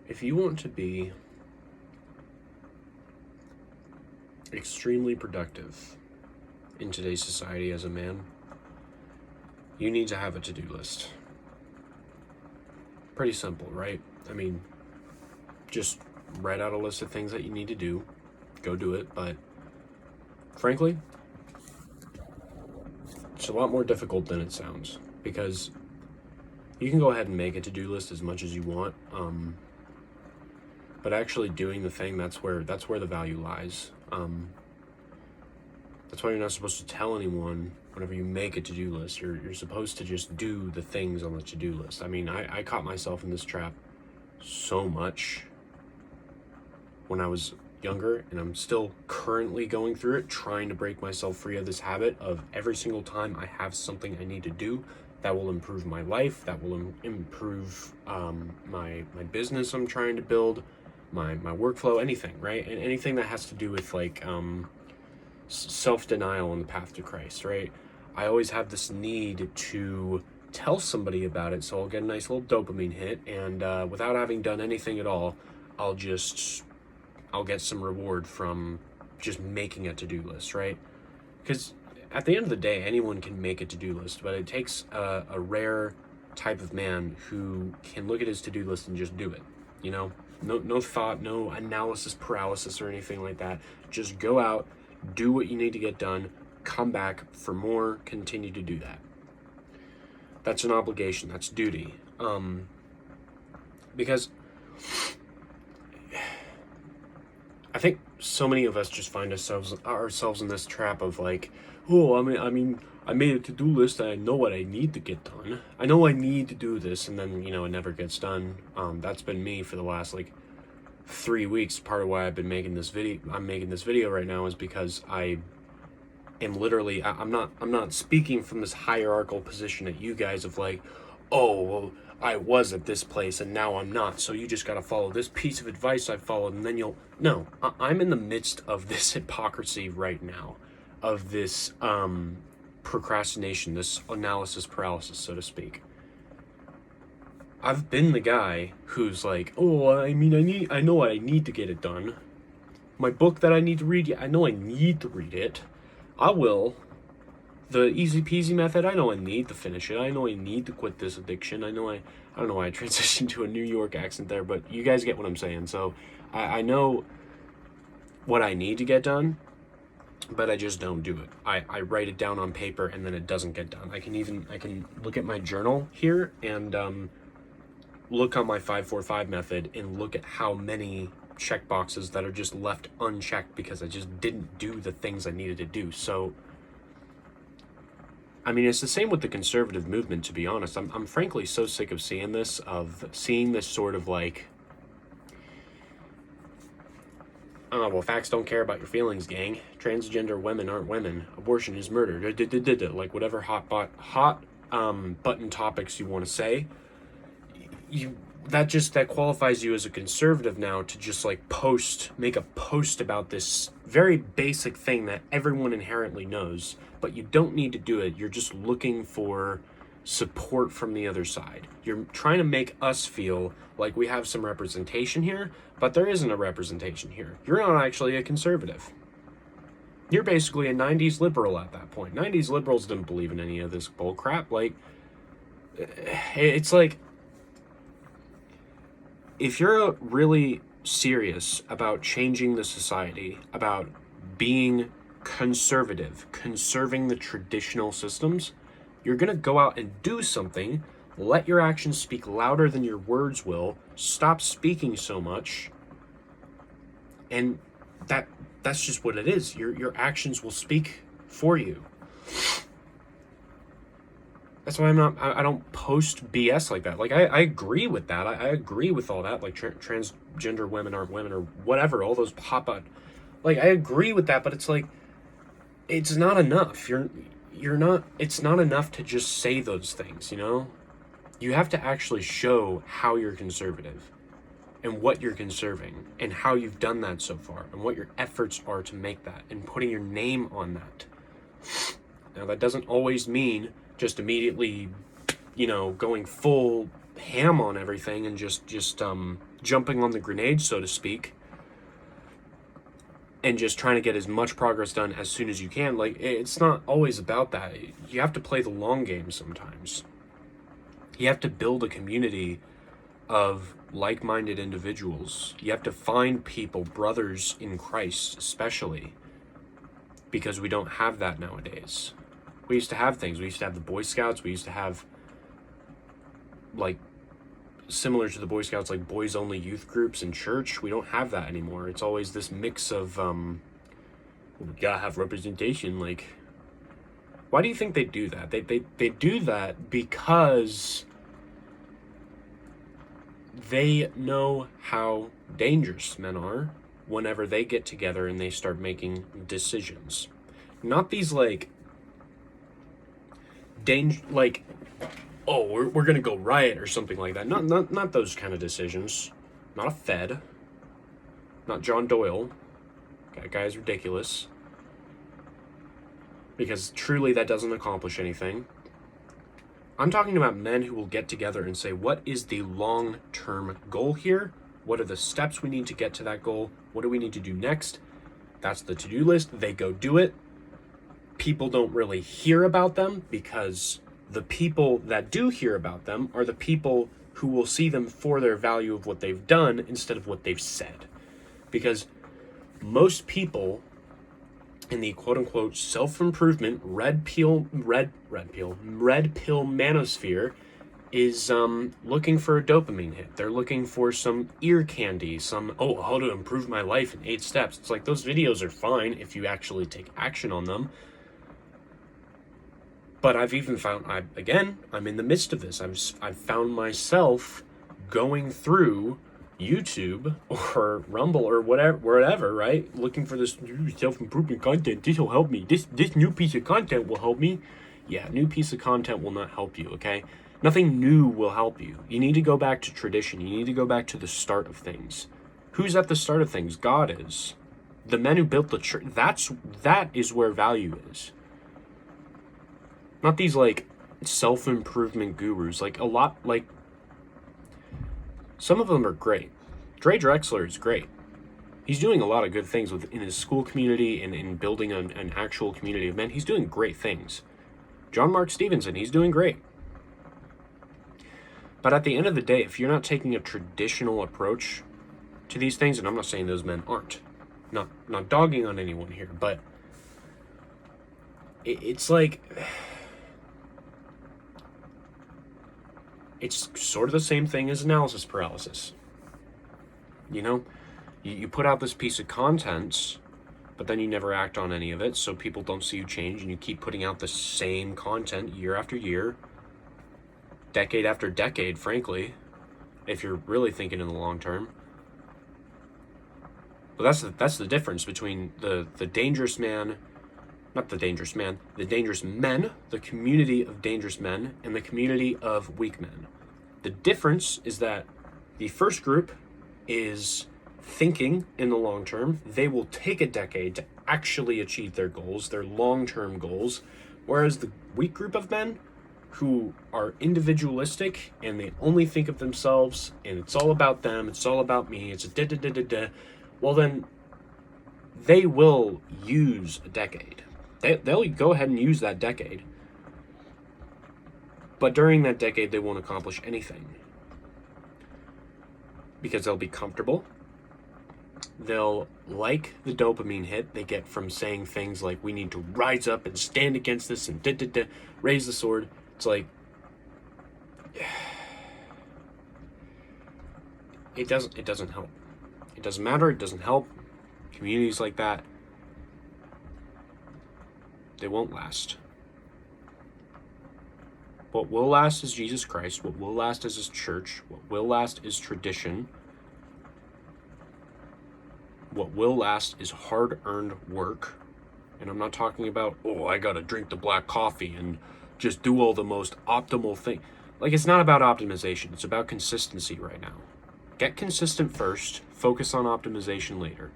If you want to be extremely productive in today's society as a man, you need to have a to-do list. Pretty simple, right? I mean, just write out a list of things that you need to do, go do it, but frankly, it's a lot more difficult than it sounds, because you can go ahead and make a to-do list as much as you want, but actually doing the thing, that's where the value lies. That's why you're not supposed to tell anyone whenever you make a to-do list. You're supposed to just do the things on the to-do list. I mean, I caught myself in this trap so much when I was younger, and I'm still currently going through it, trying to break myself free of this habit of every single time I have something I need to do that will improve my life, that will improve my business I'm trying to build, my workflow, anything, right? And anything that has to do with like self-denial on the path to Christ, right? I always have this need to tell somebody about it, so I'll get a nice little dopamine hit, and without having done anything at all, I'll get some reward from just making a to-do list, right? Because at the end of the day, anyone can make a to-do list, but it takes a rare type of man who can look at his to-do list and just do it, you know? No thought, no analysis paralysis or anything like that. Just go out, do what you need to get done, come back for more, continue to do that. That's an obligation, that's duty. Because I think so many of us just find ourselves in this trap of like, oh, I mean, I made a to-do list and I know what I need to get done. I know I need to do this, and then, it never gets done. That's been me for the last like 3 weeks. Part of why I'm making this video right now is because I am literally, I'm not speaking from this hierarchical position at you guys of like, oh, well, I was at this place and now I'm not, so you just gotta follow this piece of advice I followed and then no, I'm in the midst of this hypocrisy right now, of this procrastination, this analysis paralysis, so to speak. I've been the guy who's like, oh, I mean, I know I need to get it done. My book that I need to read, I know I need to read it. I will. The easy peasy method, I know I need to finish it. I know I need to quit this addiction. I don't know why I transitioned to a New York accent there, but you guys get what I'm saying. So I know what I need to get done, but I just don't do it. I write it down on paper and then it doesn't get done. I can look at my journal here and look on my 5-4-5 method and look at how many check boxes that are just left unchecked because I just didn't do the things I needed to do. So I mean, it's the same with the conservative movement, to be honest. I'm frankly so sick of seeing this sort of like, oh, well, facts don't care about your feelings, gang. Transgender women aren't women. Abortion is murder. Like whatever hot button topics you want to say, that qualifies you as a conservative now to just like make a post about this very basic thing that everyone inherently knows, but you don't need to do it. You're just looking for support from the other side. You're trying to make us feel like we have some representation here, but there isn't a representation here. You're not actually a conservative. You're basically a 90s liberal at that point. 90s liberals didn't believe in any of this bull crap. Like, it's like, if you're really serious about changing the society, about being conservative, conserving the traditional systems, you're going to go out and do something, let your actions speak louder than your words will, stop speaking so much, and that's just what it is. Your actions will speak for you. That's why I don't post BS like that. Like, I agree with that. I agree with all that, like transgender women aren't women or whatever, all those pop out. Like, I agree with that, but it's like, it's not enough. It's not enough to just say those things, You have to actually show how you're conservative and what you're conserving and how you've done that so far and what your efforts are to make that and putting your name on that. Now, that doesn't always mean just immediately, going full ham on everything and just jumping on the grenade, so to speak, and just trying to get as much progress done as soon as you can. Like, it's not always about that. You have to play the long game sometimes. You have to build a community of like-minded individuals. You have to find people, brothers in Christ especially, because we don't have that nowadays. We used to have things. We used to have the Boy Scouts. We used to have, like, similar to the Boy Scouts, like boys-only youth groups in church. We don't have that anymore. It's always this mix of, we gotta have representation. Like, why do you think they do that? They do that because they know how dangerous men are whenever they get together and they start making decisions. Not these, like, oh, we're gonna go riot or something like that. Not those kind of decisions. Not a Fed. Not John Doyle. That guy's ridiculous. Because truly that doesn't accomplish anything. I'm talking about men who will get together and say, what is the long-term goal here? What are the steps we need to get to that goal? What do we need to do next? That's the to-do list. They go do it. People don't really hear about them because the people that do hear about them are the people who will see them for their value of what they've done instead of what they've said. Because most people in the quote-unquote self-improvement red pill manosphere is looking for a dopamine hit. They're looking for some ear candy, how to improve my life in 8 steps. It's like, those videos are fine if you actually take action on them. But I've even found, I'm in the midst of this. I've found myself going through YouTube or Rumble or whatever, right? Looking for this new self-improvement content. This will help me. This new piece of content will help me. Yeah, new piece of content will not help you, okay? Nothing new will help you. You need to go back to tradition. You need to go back to the start of things. Who's at the start of things? God is. The men who built the church. That is where value is. Not these, like, self-improvement gurus. Like, some of them are great. Dre Drexler is great. He's doing a lot of good things in his school community and in building an actual community of men. He's doing great things. John Mark Stevenson, he's doing great. But at the end of the day, if you're not taking a traditional approach to these things, and I'm not saying those men aren't, not dogging on anyone here, but it's like, it's sort of the same thing as analysis paralysis. You put out this piece of content, but then you never act on any of it, so people don't see you change, and you keep putting out the same content year after year, decade after decade, frankly, if you're really thinking in the long term. But that's the difference between the dangerous man, not the dangerous man, the dangerous men, the community of dangerous men, and the community of weak men. The difference is that the first group is thinking in the long term. They will take a decade to actually achieve their goals, their long-term goals, whereas the weak group of men who are individualistic and they only think of themselves and it's all about them, it's all about me, it's a da-da-da-da-da, well then they will use a decade. They'll go ahead and use that decade. But during that decade, they won't accomplish anything. Because they'll be comfortable. They'll like the dopamine hit they get from saying things like, we need to rise up and stand against this and raise the sword. It's like, it doesn't help. It doesn't matter, it doesn't help. Communities like that, they won't last. What will last is Jesus Christ. What will last is his church. What will last is tradition. What will last is hard-earned work. And I'm not talking about, I gotta drink the black coffee and just do all the most optimal thing. Like, it's not about optimization. It's about consistency right now. Get consistent first. Focus on optimization later.